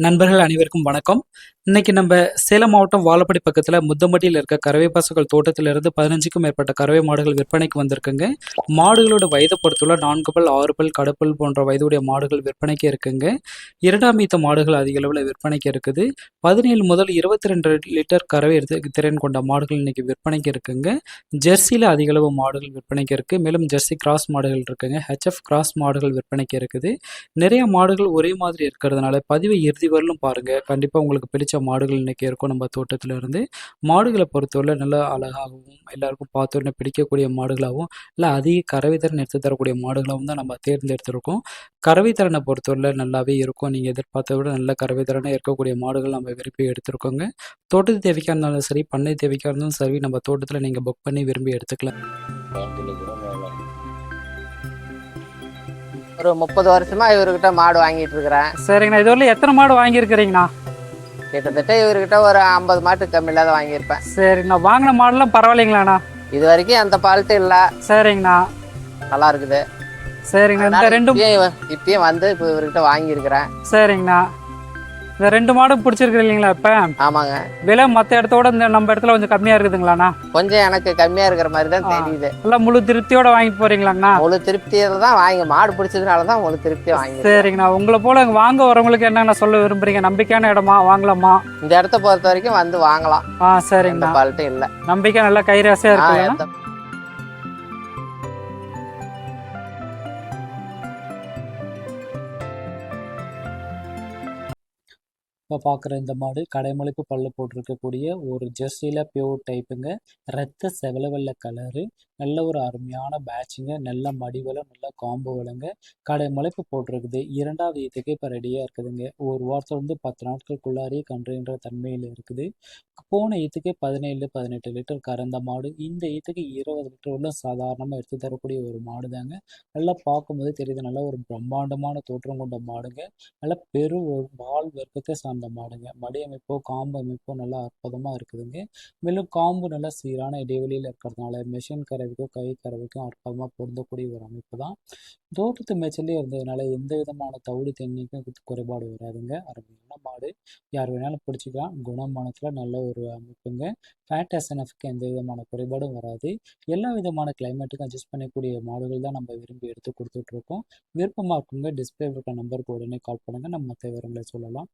நண்பர்கள் அனைவருக்கும் வணக்கம். இன்னைக்கு நம்ம சேலம் மாவட்டம் வாழப்பாடி பக்கத்தில் முத்தம்பட்டியில் இருக்க கறவை பசுக்கள் தோட்டத்திலிருந்து 15க்கும் மேற்பட்ட கறவை மாடுகள் விற்பனைக்கு வந்திருக்குங்க. மாடுகளோட வயதை பொறுத்துள்ள 4 பல் 6 பல் கடப்பல் போன்ற வயதுடைய மாடுகள் விற்பனைக்கு இருக்குங்க. இரண்டாம் ஈத்த மாடுகள் அதிக அளவில் விற்பனைக்கு இருக்குது. 17 முதல் 22 லிட்டர் கறவை திறன் கொண்ட மாடுகள் இன்னைக்கு விற்பனைக்கு இருக்குங்க. ஜெர்சியில் அதிக அளவு மாடுகள் விற்பனைக்கு இருக்கு. மேலும் ஜெர்சி கிராஸ் மாடுகள் இருக்குங்க. ஹெச்எஃப் கிராஸ் மாடுகள் விற்பனைக்கு இருக்குது. நிறைய மாடுகள் ஒரே மாதிரி இருக்கிறதுனால பதிவை இறுதி வரலும் பாருங்க. கண்டிப்பா உங்களுக்கு பிடிச்ச மாடுகள் இன்னைக்கு இருக்கும். நம்ம தோட்டத்துல இருந்து மாடுகளை பொறுத்தவரை நல்லா அழகாகவும் எல்லாருக்கும் பார்த்தோன்னே பிடிக்கக்கூடிய மாடுகளாகவும் இல்லை அதிக கறவை திறன் எடுத்து தரக்கூடிய மாடுகளாகவும் தான் நம்ம தேர்ந்தெடுத்திருக்கோம். கறவை திறனை பொறுத்தவரை நல்லாவே இருக்கும். நீங்க எதிர்பார்த்த விட நல்ல கறவை திறனை இருக்கக்கூடிய மாடுகள் நம்ம விரும்பி எடுத்திருக்கோங்க. தோட்டத்து தேவைக்காக இருந்தாலும் சரி, பண்ணை தேவைக்காக இருந்தாலும் சரி, நம்ம தோட்டத்துல நீங்க புக் பண்ணி விரும்பி எடுத்துக்கலாம். ஒரு 30 வருஷமா இவர்கிட்ட மாடு வாங்கிட்டு இருக்கிறேன். சரிங்கண்ணா, இதுவரை எத்தனை மாடு வாங்கியிருக்கிறீங்கண்ணா? கிட்டத்தட்ட இவர்கிட்ட ஒரு 50 மாட்டு கம்மியில தான் வாங்கியிருப்பேன். சரிங்கண்ணா, வாங்கின மாடுலாம் பரவாயில்லைங்களாண்ணா? இது வரைக்கும் அந்த பால்ட்டு இல்லை. சரிங்கண்ணா, நல்லா இருக்குது. சரிங்கண்ணா, இந்த ரெண்டும் இப்பயும் வந்து இப்போ இவர்கிட்ட வாங்கியிருக்கிறேன். சரிங்கண்ணா, இந்த 2 மாடும் பிடிச்சிருக்கு இல்லைங்களா? இப்போ ஆமாங்க. விலை மற்ற இடத்தோட இந்த நம்ம இடத்துல கொஞ்சம் கம்மியா இருக்குதுங்களாண்ணா? கொஞ்சம் எனக்கு கம்மியா இருக்கிற மாதிரி தான் தெரியுது. எல்லாம் முழு திருப்தியோட வாங்கிட்டு போறீங்களாங்கண்ணா? முழு திருப்தியில தான் வாங்கி மாடு பிடிச்சதுனால தான் முழு திருப்தியை வாங்கி. சரிங்கண்ணா, உங்களை போல வாங்க வரவங்களுக்கு என்னென்ன சொல்ல விரும்புறீங்க? நம்பிக்கையான இடமா வாங்கலாமா? இந்த இடத்த பொறுத்த வரைக்கும் வந்து வாங்கலாம். சரிங்கண்ணா, பால்ட்டு இல்லை. நம்பிக்கை நல்லா கைராசியா இருக்கு. இப்போ பார்க்குற இந்த மாடு கடைமொழிப்பு பல்லு போட்டிருக்கக்கூடிய ஒரு ஜெர்சியில் பியூர் டைப்புங்க. ரத்த செவல வெள்ளை கலரு, நல்ல ஒரு அருமையான பேட்சுங்க. நல்ல மடிவலம், நல்ல காம்பு வளங்க. கடைமொழிப்பு போட்டிருக்குது. இரண்டாவது ஈத்துக்கு இப்போ ரெடியாக இருக்குதுங்க. ஒரு வாரத்தில் 10 நாட்களுக்குள்ளாரே கன்றுன்ற தன்மையில் இருக்குது. போன ஈத்துக்கு 17-18 லிட்டர் கறந்த மாடு. இந்த ஈத்துக்கு 20 லிட்டர் உள்ள சாதாரணமாக எடுத்து தரக்கூடிய ஒரு மாடு தாங்க. நல்லா பார்க்கும்போது தெரியுது, நல்ல ஒரு பிரம்மாண்டமான தோற்றம் கொண்ட மாடுங்க. நல்ல ஒரு பால் வர்க்கத்தை சார்ந்த மாடுங்க. மடி அமைப்போ காம்பு அமைப்போ நல்லா அற்புதமாக இருக்குதுங்க. மேலும் காம்பு நல்லா சீரான இடைவெளியில் இருக்கிறதுனால மெஷின் கறவைக்கும் கை கறவைக்கும் அற்புதமாக பொருந்தக்கூடிய ஒரு அமைப்பு தான். தோட்டத்து மேய்ச்சலே இருந்ததுனால எந்த விதமான தவிடு தண்ணிக்கும் குறைபாடு வராதுங்க. அருமையான மாடு, யார் வேணாலும் பிடிச்சிக்கலாம். குணமானத்தில் நல்ல ஒரு அமைப்புங்க. ஃபேட் எஸ்என்எஃப்க்கு எந்த விதமான குறைபாடும் வராது. எல்லா விதமான கிளைமேட்டுக்கும் அட்ஜஸ்ட் பண்ணக்கூடிய மாடுகள் தான் நம்ம விரும்பி எடுத்து கொடுத்துட்ருக்கோம். விருப்பமாக இருக்குங்க, டிஸ்பிளே இருக்க நம்பருக்கு உடனே கால் பண்ணுங்கள். நம்ம மற்ற விவரங்களை சொல்லலாம்.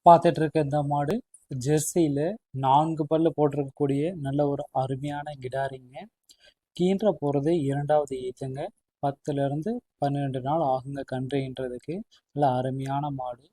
பார்த்துட்டு இருக்க இந்த மாடு ஜெர்சியில் 4 பல்லு போட்டிருக்கக்கூடிய நல்ல ஒரு அருமையான கிடாரிங்க. கீன்ற போகிறது இரண்டாவது ஈத்துங்க. 10லேருந்து 12 நாள் ஆகுங்க கன்றுன்றதுக்கு. நல்ல அருமையான மாடு,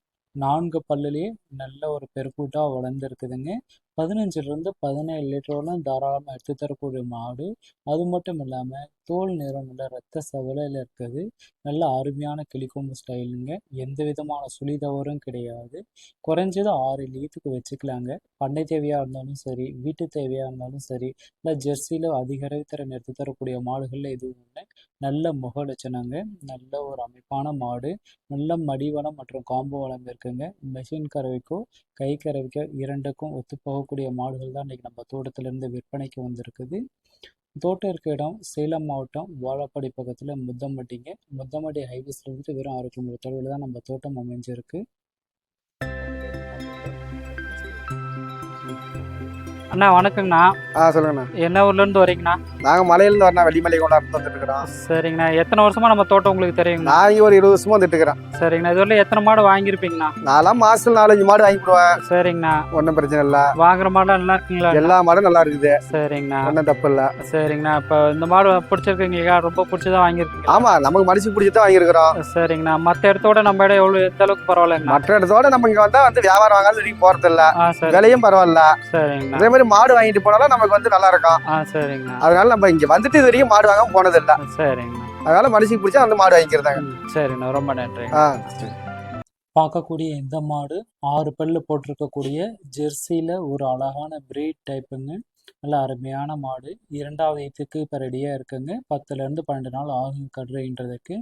4 பல்லுலேயே நல்ல ஒரு பெருக்கூட்டாக வளர்ந்துருக்குதுங்க. 15லேருந்து 17 லிட்டரோலாம் தாராளமாக எடுத்து தரக்கூடிய மாடு. அது மட்டும் இல்லாமல் தோல் நிறம் நல்ல ரத்த செவலையில் இருக்குது. நல்ல அருமையான கிளிக்கொம்பு ஸ்டைலுங்க. எந்த விதமான சுழி தவறும் கிடையாது. குறைஞ்சது 6 ஈத்துக்கு வச்சுக்கலாங்க. பண்ணை தேவையாக இருந்தாலும் சரி, வீட்டு தேவையாக இருந்தாலும் சரி, இல்லை ஜெர்சியில் அதிக திறன் எடுத்து தரக்கூடிய மாடுகளில் எதுவும் இல்லை. நல்ல முக லட்சணங்க. நல்ல ஒரு அமைப்பான மாடு. நல்ல மடிவளம் மற்றும் காம்பு வளம் இருக்குங்க. மெஷின் கறவைக்கோ கை கறவைக்கோ இரண்டுக்கும் ஒத்துப்போகக்கூடிய மாடுகள் தான் இன்றைக்கி நம்ம தோட்டத்திலேருந்து விற்பனைக்கு வந்திருக்குது. தோட்டம் இருக்க இடம் சேலம் மாவட்டம் வாழப்பாடி பக்கத்தில் முத்தம்பட்டிங்க. முத்தம்பட்டி ஹைவேஸ்லேருந்து வெறும் 6 கிலோமீட்டர் தொலைவில் தான் நம்ம தோட்டம் அமைஞ்சிருக்கு. அண்ணா வணக்கங்கண்ணா. சொல்லுங்கண்ணா. என்ன ஊர்லேருந்து வரீங்கண்ணா? நாங்கள் மலையிலேருந்து வரணும், வெள்ளிமலை கொண்டாந்து வந்துட்டுருக்கிறோம். சரிங்கண்ணா, எத்தனை வருஷமா நம்ம தோட்டம் உங்களுக்கு தெரியுங்கண்ணா? நான் இங்கே ஒரு 20 வருஷமா வந்துட்டுருக்கிறேன். சரிங்கண்ணா, இதுவரை எத்தனை மாடு வாங்கியிருப்பீங்கண்ணா? நான்லாம் மாதத்தில் 4-5 மாடு வாங்கிடுவேன். சரிங்கண்ணா, ஒன்றும் பிரச்சனை இல்லை. வாங்குற மாடுலாம் நல்லா இருக்குங்களா? எல்லா மாடும் நல்லா இருக்குது. சரிங்கண்ணா, ஒன்றும் தப்பு இல்லை. சரிங்கண்ணா, இப்போ இந்த மாடு பிடிச்சிருக்கீங்களா? ரொம்ப பிடிச்சதான் வாங்கியிருக்கீங்க? ஆமாம், நமக்கு மடிச்சு பிடிச்சி தான் வாங்கியிருக்கிறோம். சரிங்கண்ணா, மற்ற இடத்தோட நம்ம இடம் எந்த அளவுக்கு பரவாயில்லைங்க? மற்ற இடத்தோட நம்ம இங்கே வந்தால் வியாபாரம் வாங்காலும் வெளியே போகிறதில்ல. விலையும் பரவாயில்ல. சரிங்கண்ணா, அதே மாதிரி மாடு வாங்கிட்டு போனாலும் நமக்கு நல்லா இருக்கும். சரிங்கண்ணா, அதனால நம்ம இங்கே வந்துட்டு இது வரைக்கும் மாடு வாங்காம போனதில்லை. சரிங்கண்ணா, அதனால மனுஷிக்கு பிடிச்சா அந்த மாடு வாங்கிக்கிறதாங்க. சரிண்ணா, ரொம்ப நன்றி. பார்க்கக்கூடிய இந்த மாடு 6 பல்லு போட்டிருக்கக்கூடிய ஜெர்சியில் ஒரு அழகான பிரீட் டைப்புங்க. நல்ல அருமையான மாடு. 2வது ஈத்துக்கு இப்போ ரெடியாக இருக்குங்க. 10லேருந்து 12 நாள் ஆகும் கன்றுன்றதுக்கு.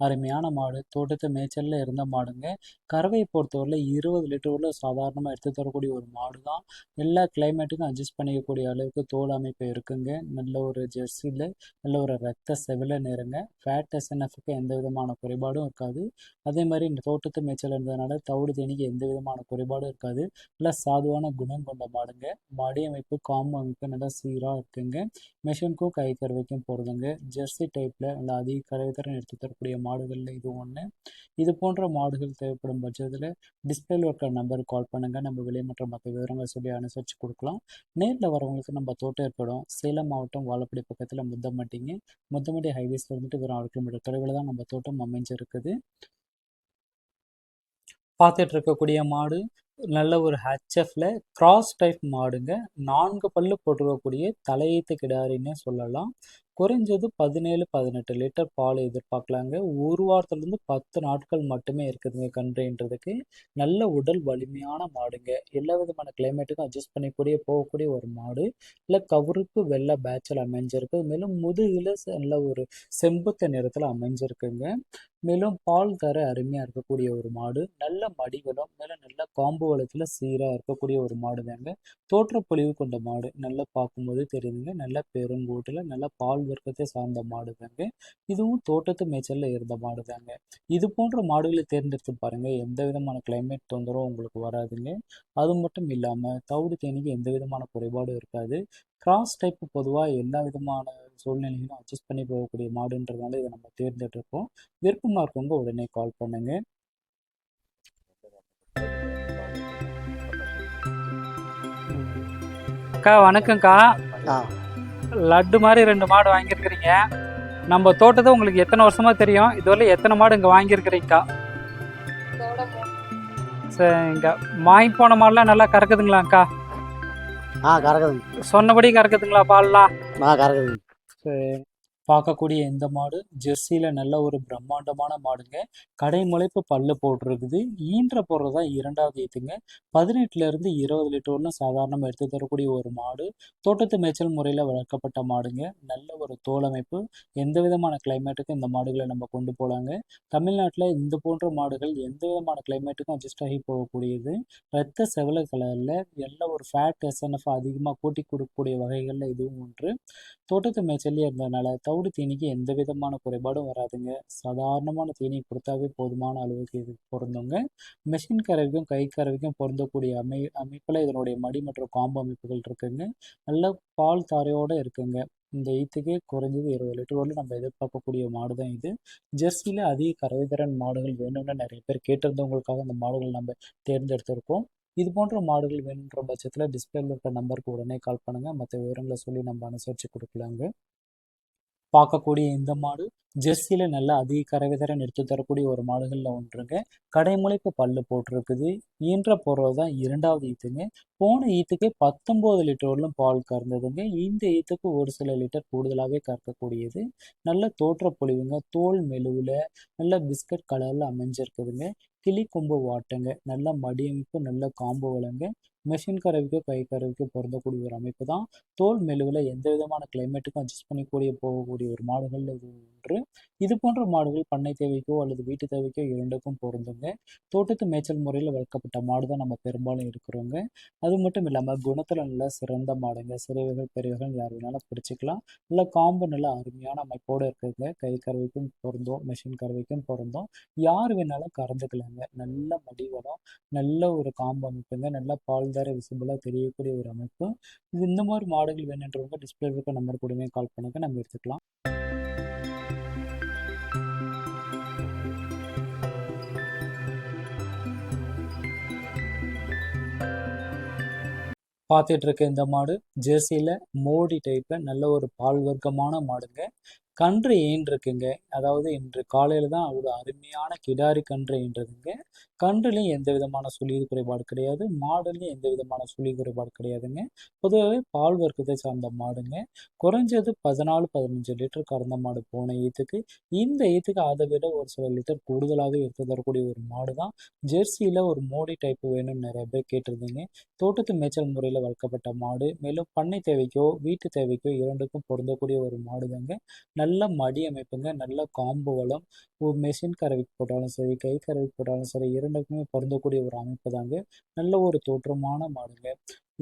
அருமையான மாடு. தோட்டத்து மேய்ச்சலில் இருந்த மாடுங்க. கறவையை பொறுத்தவரையில் 20 லிட்டர் உள்ள சாதாரணமாக எடுத்து தரக்கூடிய ஒரு மாடு தான். எல்லா கிளைமேட்டுக்கும் அட்ஜஸ்ட் பண்ணிக்கக்கூடிய அளவுக்கு தோல் அமைப்பு இருக்குங்க. நல்ல ஒரு ஜெர்சியில் நல்ல ஒரு ரத்த செவல நிறங்க. ஃபேட் எஸ்என்எஃப்க்கு எந்த விதமான குறைபாடும் இருக்காது. அதே மாதிரி இந்த தோட்டத்து மேய்ச்சல் இருந்ததுனால தவிடு தேனிக்கு எந்த விதமான குறைபாடும் இருக்காது. நல்லா சாதுவான குணம் கொண்ட மாடுங்க. மடி அமைப்பு காம்பு அமைப்பு நல்லா சீராக இருக்குங்க. மிஷினுக்கும் கை கறவைக்கும் போகிறதுங்க. ஜெர்சி டைப்பில் நல்லா அதிக கறவைத்திறன் எடுத்து தரக்கூடிய மாடுகளில் இது ஒன்று. இது போன்ற மாடுகள் தேவைப்படும் பட்சத்தில் டிஸ்பிளேல இருக்கிற நம்பருக்கு கால் பண்ணுங்கள். நம்ம விலை மற்றும் மற்ற விவரங்களை சொல்லி அனுசரித்து கொடுக்கலாம். நேரில் வரவங்களுக்கு நம்ம தோட்டம் இருக்கணும். சேலம் மாவட்டம் வாழப்படி பக்கத்தில் முத்தமட்டி ஹைவேஸில் வந்துட்டு வெறும் 6 கிலோமீட்டர் தொலைவில் தான் நம்ம தோட்டம் அமைஞ்சிருக்குது. பார்த்துட்டு இருக்கக்கூடிய மாடு நல்ல ஒரு ஹெச்எஃப்ல கிராஸ் டைப் மாடுங்க. 4 பல்லு போட்டுக்கக்கூடிய தலையீத்து கிடாரின்னு சொல்லலாம். குறைஞ்சது 17-18 லிட்டர் பால் எதிர்பார்க்கலாங்க. ஒரு வாரத்துலேருந்து 10 நாட்கள் மட்டுமே இருக்குதுங்க கன்றுன்றதுக்கு. நல்ல உடல் வலிமையான மாடுங்க. எல்லா விதமான கிளைமேட்டுக்கும் அட்ஜஸ்ட் பண்ணிக்கூடிய போகக்கூடிய ஒரு மாடு. இல்லை கவுருக்கு வெள்ளை பேட்சில் அமைஞ்சிருக்கு. மேலும் முதுகில் நல்ல ஒரு செம்புத்த நிறத்தில் அமைஞ்சிருக்குங்க. மேலும் பால் தர அருமையாக இருக்கக்கூடிய ஒரு மாடு. நல்ல மடிவளம் மேலும் நல்ல காம்பு வளத்தில் சீராக இருக்கக்கூடிய ஒரு மாடு தாங்க. தோற்றப்பொழிவு கொண்ட மாடு. நல்லா பார்க்கும்போது தெரியுதுங்க. நல்ல பெருங்கூட்டில் நல்ல பால் வர்க்கத்தை சார்ந்த மாடு தாங்க. இதுவும் தோட்டத்து மேய்ச்சலில் இருந்த மாடு தாங்க. இது போன்ற மாடுகளை தேர்ந்தெடுத்து பாருங்க. எந்த விதமான கிளைமேட் தொந்தரவும் உங்களுக்கு வராதுங்க. அது மட்டும் இல்லாமல் தவிடு தேனிக்கு எந்த விதமான குறைபாடும் இருக்காது. கிராஸ் டைப் பொதுவாக எல்லா விதமான சூழ்நிலைகளும் அட்ஜஸ்ட் பண்ணி போகக்கூடிய மாடுன்றதுனால இதை நம்ம தேர்ந்தெடுப்போம். விருப்பமாக இருக்கவங்க உடனே கால் பண்ணுங்க. அக்கா வணக்கம்க்கா. லட்டு மாதிரி 2 மாடு வாங்கியிருக்கிறீங்க. நம்ம தோட்டத்தை உங்களுக்கு எத்தனை வருஷமா தெரியும்? இதுவரை எத்தனை மாடு இங்கே வாங்கியிருக்கிறீங்கக்கா? சரி, இங்கே வாங்கி போன மாடுலாம் நல்லா கறக்குதுங்களாக்கா? கறக்குதுங்க. சொன்னபடி கறக்குதுங்களா பால்லாம்? கறக்குதுங்க. சரி. பார்க்கக்கூடிய இந்த மாடு ஜெர்சியில் நல்ல ஒரு பிரம்மாண்டமான மாடுங்க. கடைமுளைப்பு பல்லு போட்டிருக்குது. ஈன்ற போடுறது தான் 2வது ஈத்துங்க. 18லேருந்து 20 லிட்டர் வரலும் சாதாரணமாக எடுத்து தரக்கூடிய ஒரு மாடு. தோட்டத்து மேய்ச்சல் முறையில் வளர்க்கப்பட்ட மாடுங்க. நல்ல ஒரு தோலமைப்பு. எந்த விதமான கிளைமேட்டுக்கும் இந்த மாடுகளை நம்ம கொண்டு போகலாங்க. தமிழ்நாட்டில் இந்த போன்ற மாடுகள் எந்த விதமான கிளைமேட்டுக்கும் அட்ஜஸ்ட் ஆகி போகக்கூடியது. ரத்த செவல கலரில் நல்ல ஒரு ஃபேட் எஸ்என்எஃப் அதிகமாக கூட்டி கொடுக்கக்கூடிய வகைகளில் இதுவும் ஒன்று. தோட்டத்து மேய்ச்சல்லே இருந்ததுனால தவிடு தீனிக்கு எந்த விதமான குறைபாடும் வராதுங்க. சாதாரணமான தீனி கொடுத்தாவே போதுமான அளவுக்கு இது பொருந்துங்க. மெஷின் கறவைக்கும் கை கறவைக்கும் பொருந்தக்கூடிய அமைப்பில் இதனுடைய மடி மற்றும் காம்பு அமைப்புகள் இருக்குங்க. நல்ல பால் தாரையோடு இருக்குங்க. இந்த ஈத்துக்கு குறைஞ்சது 20 லிட்டர் வரலும் நம்ம எதிர்பார்க்கக்கூடிய மாடு தான் இது. ஜெர்சியில் அதிக கறவைத்திறன் மாடுகள் வேணும்னு நிறைய பேர் கேட்டிருந்தவங்களுக்காக அந்த மாடுகள் நம்ம தேர்ந்தெடுத்திருக்கோம். இது போன்ற மாடுகள் வேணுன்ற பட்சத்தில் டிஸ்பிளேல இருக்கிற நம்பருக்கு உடனே கால் பண்ணுங்கள். மற்ற விவரங்களை சொல்லி நம்ம அனுசரித்து கொடுக்கலாங்க. பார்க்கக்கூடிய இந்த மாடு ஜெர்சியில் நல்ல அதிக கறவைத்திறன் எடுத்து தரக்கூடிய ஒரு மாடுகளில் ஒன்றுங்க. கடைமுளைப்பு பல்லு போட்டிருக்குது. ஈன்ற போடுறது தான் 2வது ஈத்துங்க. போன ஈத்துக்கு 19 லிட்டர் வரலும் பால் கறந்ததுங்க. இந்த ஈத்துக்கு ஒரு சில லிட்டர் கூடுதலாகவே கறக்கக்கூடியது. நல்ல தோற்றப்பொழிவுங்க. தோல் மெழுவில் நல்ல பிஸ்கட் கலரில் அமைஞ்சிருக்குதுங்க. கிளி கொம்பு வாட்டுங்க. நல்ல மடியமைப்பு நல்ல காம்பு வளங்க. மெஷின் கறவைக்கோ கை கறவைக்கோ பொருந்தக்கூடிய ஒரு அமைப்பு தான். தோல் மெழுவில் எந்த விதமான கிளைமேட்டுக்கும் அட்ஜஸ்ட் பண்ணிக்கூடிய போகக்கூடிய ஒரு மாடுகள் இது ஒன்று. இது போன்ற மாடுகள் பண்ணை தேவைக்கோ அல்லது வீட்டு தேவைக்கோ 2க்கும் பொருந்துங்க. தோட்டத்து மேய்ச்சல் முறையில் வளர்க்கப்பட்ட மாடு தான் நம்ம பெரும்பாலும் இருக்கிறோங்க. அது மட்டும் இல்லாமல் குணத்தில் நல்ல சிறந்த மாடுங்க. சிறுவைகள் பெரியவர்கள் யார் வேணாலும் பிடிச்சிக்கலாம். நல்ல காம்பு நல்ல அருமையான அமைப்போடு இருக்குதுங்க. கை கறவைக்கும் பொருந்தும் மெஷின் கறவைக்கும் பொருந்தும். யார் வேணாலும் கறந்துக்கலாங்க. நல்ல மடிவளம் நல்ல ஒரு காம்பு அமைப்புங்க. நல்ல பால்தார விசிபிளாக தெரியக்கூடிய ஒரு அமைப்பு. இந்த மாதிரி மாடுகள் வேணுன்றவங்க டிஸ்பிளே இருக்க நம்பர் கூடவே கால் பண்ணுங்க. நம்ம எடுத்துக்கலாம். பார்த்துட்டு இருக்க இந்த மாடு ஜெர்சியில் மோடி டைப்பில் நல்ல ஒரு பால் வர்க்கமான மாடுங்க. கன்று ஈன்றிருக்குங்க. அதாவது இன்று காலையில் தான் ஒரு அருமையான கிடாரி கன்று ஈன்றதுங்க. கன்றுலையும் எந்த விதமான சுழி குறைபாடு கிடையாது, மாடுலையும் எந்த விதமான சுழி குறைபாடு கிடையாதுங்க. பொதுவாகவே பால் வர்க்கத்தை சார்ந்த மாடுங்க. குறைஞ்சது 14-15 லிட்டர் கறந்த மாடு போன ஈத்துக்கு. இந்த ஈத்துக்கு அதை விட ஒரு சில லிட்டர் கூடுதலாக எடுத்து தரக்கூடிய ஒரு மாடு தான். ஜெர்சியில் ஒரு மோடி டைப் வேணும்னு நிறைய பேர் கேட்டிருந்தீங்க. தோட்டத்து மேய்ச்சல் முறையில் வளர்க்கப்பட்ட மாடு, மேலும் பண்ணை தேவைக்கோ வீட்டு தேவைக்கோ இரண்டுக்கும் பொருந்தக்கூடிய ஒரு மாடு தாங்க. நல்ல மடி அமைப்புங்க, நல்ல காம்பு வளம், ஒரு மெஷின் கறவைக்கு போட்டாலும் சரி, கை கறவைக்கு போட்டாலும் சரி, இரண்டுக்குமே பொருந்தக்கூடிய ஒரு அமைப்பு தாங்க. நல்ல ஒரு தோற்றமான மாடுங்க.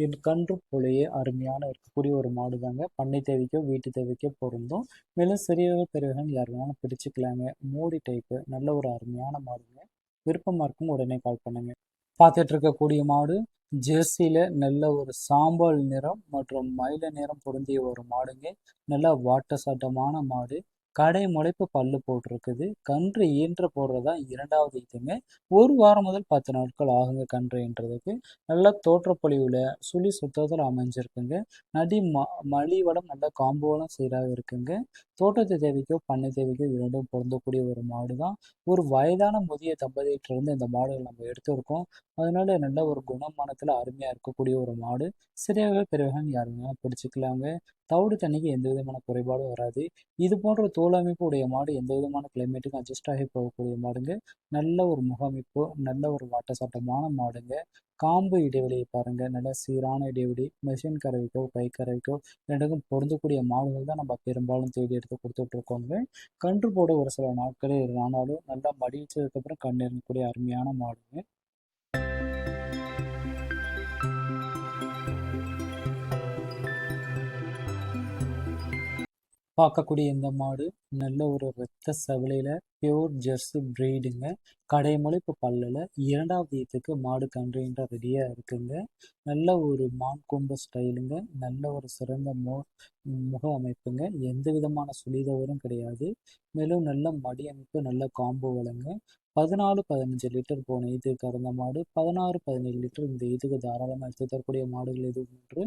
என் கன்று போலேயே அருமையான இருக்கக்கூடிய ஒரு மாடு தாங்க. பண்ணை தேவைக்கோ வீட்டு தேவைக்கோ பொருந்தும். மேலும் சிறியவர்கள் பெரியவர்கள் யார் வேணாலும் பிடிச்சிக்கலாங்க. மோடி டைப்பு நல்ல ஒரு அருமையான மாடுங்க. விருப்பமாக இருக்கும் உடனே கால் பண்ணுங்க. பார்த்துட்டு இருக்கக்கூடிய மாடு ஜெர்சியில் நல்ல ஒரு சாம்பல் நிறம் மற்றும் மயில நிறம் பொருந்திய ஒரு மாடுங்க. நல்ல வாட்ட சாட்டமான மாடு. கடை முளைப்பு பல்லு போட்டிருக்குது. கன்று ஈன்ற போடுறதா 2வது ஈத்துங்க. 1 வாரம் முதல் 10 நாட்கள் ஆகுங்க கன்று ஈன்றதுக்கு. நல்ல தோற்றப்பொழிவில் சுழி சுத்தத்தில் அமைஞ்சிருக்குங்க. நடி மலிவளம் நல்ல காம்பு வளம் சீராக இருக்குங்க. தோட்டத்து தேவைக்கோ பண்ணை தேவைக்கோ இரண்டும் பொருந்தக்கூடிய ஒரு மாடு தான். ஒரு வயதான முதிய தம்பதியிட்டிருந்து இந்த மாடுகள் நம்ம எடுத்திருக்கோம். அதனால நல்ல ஒரு குணமானத்தில் அருமையாக இருக்கக்கூடிய ஒரு மாடு. சிறியவர்கள் பெரியவர்கள் யார் வேணாலும் பிடிச்சிக்கலாங்க. தவிடு தண்ணிக்கு எந்த விதமான குறைபாடும் வராது. இது போன்ற தோல் அமைப்பு உடைய மாடு எந்த விதமான கிளைமேட்டுக்கும் அட்ஜஸ்ட் ஆகி போகக்கூடிய மாடுங்க. நல்ல ஒரு முகமைப்பு, நல்ல ஒரு வாட்டசாட்டமான மாடுங்க. காம்பு இடைவெளியை பாருங்க, நல்ல சீரான இடைவெளி. மெஷின் கறவைக்கோ கை கறவைக்கோ ரெண்டுக்கும் பொருந்தக்கூடிய மாடுகள் தான் நம்ம பெரும்பாலும் தேடி எடுத்து கொடுத்துட்டு இருக்கோங்க. கன்று போட ஒரு சில நாட்களே ஆனாலும் நல்லா மடிச்சதுக்கப்புறம் கன்று இருக்கக்கூடிய அருமையான மாடுங்க. பார்க்கக்கூடிய இந்த மாடு நல்ல ஒரு இரத்த செவலையில் பியூர் ஜெர்சி பிரீடுங்க. கடைமுளைப்பு பல்லில் 2வது ஈத்துக்கு மாடு கன்றுன்ற ரெடியாக இருக்குங்க. நல்ல ஒரு மான் கொம்பு ஸ்டைலுங்க. நல்ல ஒரு சிறந்த முக அமைப்புங்க. எந்த விதமான சுழிதவறும் கிடையாது. மேலும் நல்ல மடி அமைப்பு, நல்ல காம்பு வளங்க. 14-15 லிட்டர் போன ஈத்துக்கு கறந்த மாடு. 16-17 லிட்டர் இந்த ஈத்துக்கு தாராளமாக எடுத்து தரக்கூடிய மாடுகள் எது ஒன்று.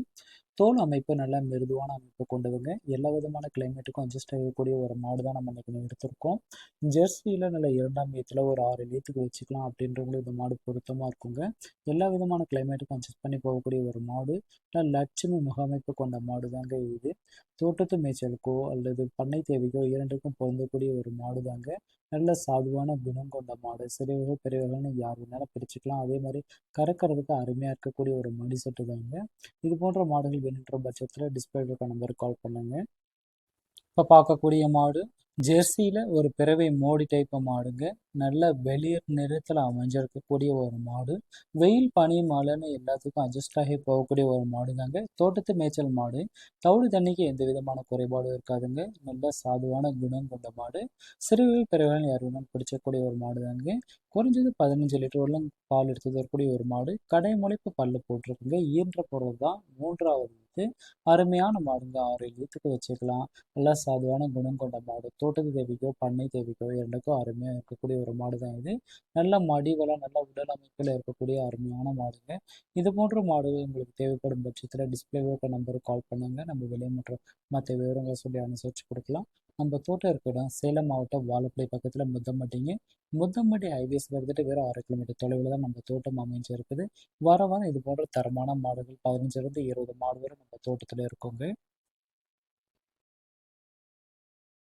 தோல் அமைப்பு நல்ல மிருதுவான அமைப்பு கொண்டதுங்க. எல்லா விதமான கிளைமேட்டுக்கும் அட்ஜஸ்ட் ஆகக்கூடிய ஒரு மாடு தான் நம்ம இன்னைக்கு எடுத்திருக்கோம். ஜெர்சியில் நல்ல 2ஆம் ஈத்தில் ஒரு 6 ஈத்துக்கு வச்சுக்கலாம் அப்படின்றவங்களும் இந்த மாடு பொருத்தமாக இருக்குங்க. எல்லா விதமான கிளைமேட்டுக்கும் அட்ஜஸ்ட் பண்ணி போகக்கூடிய ஒரு மாடு. நல்ல லட்சுமி முகமைப்பு கொண்ட மாடு தாங்க இது. தோட்டத்து மேய்ச்சலுக்கோ அல்லது பண்ணை தேவைக்கோ இரண்டுக்கும் பொருந்தக்கூடிய ஒரு மாடு தாங்க. நல்ல சாதுவான குணம் கொண்ட மாடு. சிறியவர்கள் பெரியவர்கள்னு யார் வேணாலும் பிரிச்சுக்கலாம். அதே மாதிரி கறக்கிறதுக்கு அருமையாக இருக்கக்கூடிய ஒரு மடி செட்டு தாங்க. இது போன்ற மாடுகள் வேணுன்ற பட்சத்தில் டிஸ்பிளே இருக்க நம்பருக்கு கால் பண்ணுங்க. இப்போ பார்க்கக்கூடிய மாடு ஜெர்சியில் ஒரு பிறவை மோடி டைப் மாடுங்க. நல்ல வெளிர் நிறத்தில் அமைஞ்சிருக்கக்கூடிய ஒரு மாடு. வெயில் பனி மழைன்னு எல்லாத்துக்கும் அட்ஜஸ்ட் ஆகி போகக்கூடிய ஒரு மாடு தாங்க. தோட்டத்து மேய்ச்சல் மாடு. தவிடு தண்ணிக்கு எந்த விதமான குறைபாடும் இருக்காதுங்க. நல்ல சாதுவான குணம் கொண்ட மாடு. சிறுவில் பிறவைகள் யார் வேணாலும் பிடிச்சக்கூடிய ஒரு மாடு தாங்க. குறைஞ்சது 15 லிட்டர் வரலாம் பால் எடுத்து தரக்கூடிய ஒரு மாடு. கடை முளைப்பு பல்லு போட்டிருக்குங்க. ஈன்ற பொருள் தான் 3வது ஈத்து. அருமையான மாடுங்க. 6 ஈத்துக்கு வச்சுக்கலாம். நல்லா சாதுவான குணம் கொண்ட மாடு. தோட்டத்து தேவைக்கோ பண்ணை தேவைக்கோ இரண்டுக்கும் அருமையாக இருக்கக்கூடிய ஒரு மாடு தான் இது. நல்ல மடிவளம், நல்ல உடல் அமைப்பில் இருக்கக்கூடிய அருமையான மாடுங்க. இது போன்ற மாடுகள் உங்களுக்கு தேவைப்படும் பட்சத்தில் டிஸ்பிளே இருக்க நம்பருக்கு கால் பண்ணுங்க. நம்ம விலை மற்றும் மற்ற விவரங்களை சொல்லி அனுசரித்து கொடுக்கலாம். நம்ம தோட்டம் இருக்க இடம் சேலம் மாவட்டம் வாழப்பள்ளி பக்கத்தில் முத்தம்பட்டிங்க. முத்தம்பட்டி ஹைவேஸ் வந்துட்டு வெறும் 6 கிலோமீட்டர் தொலைவில் தான் நம்ம தோட்டம் அமைஞ்சிருக்குது. வாரம் வாரம் இது போன்ற தரமான மாடுகள் 15 இருந்து 20 மாடு வரை நம்ம தோட்டத்தில் இருக்கோங்க.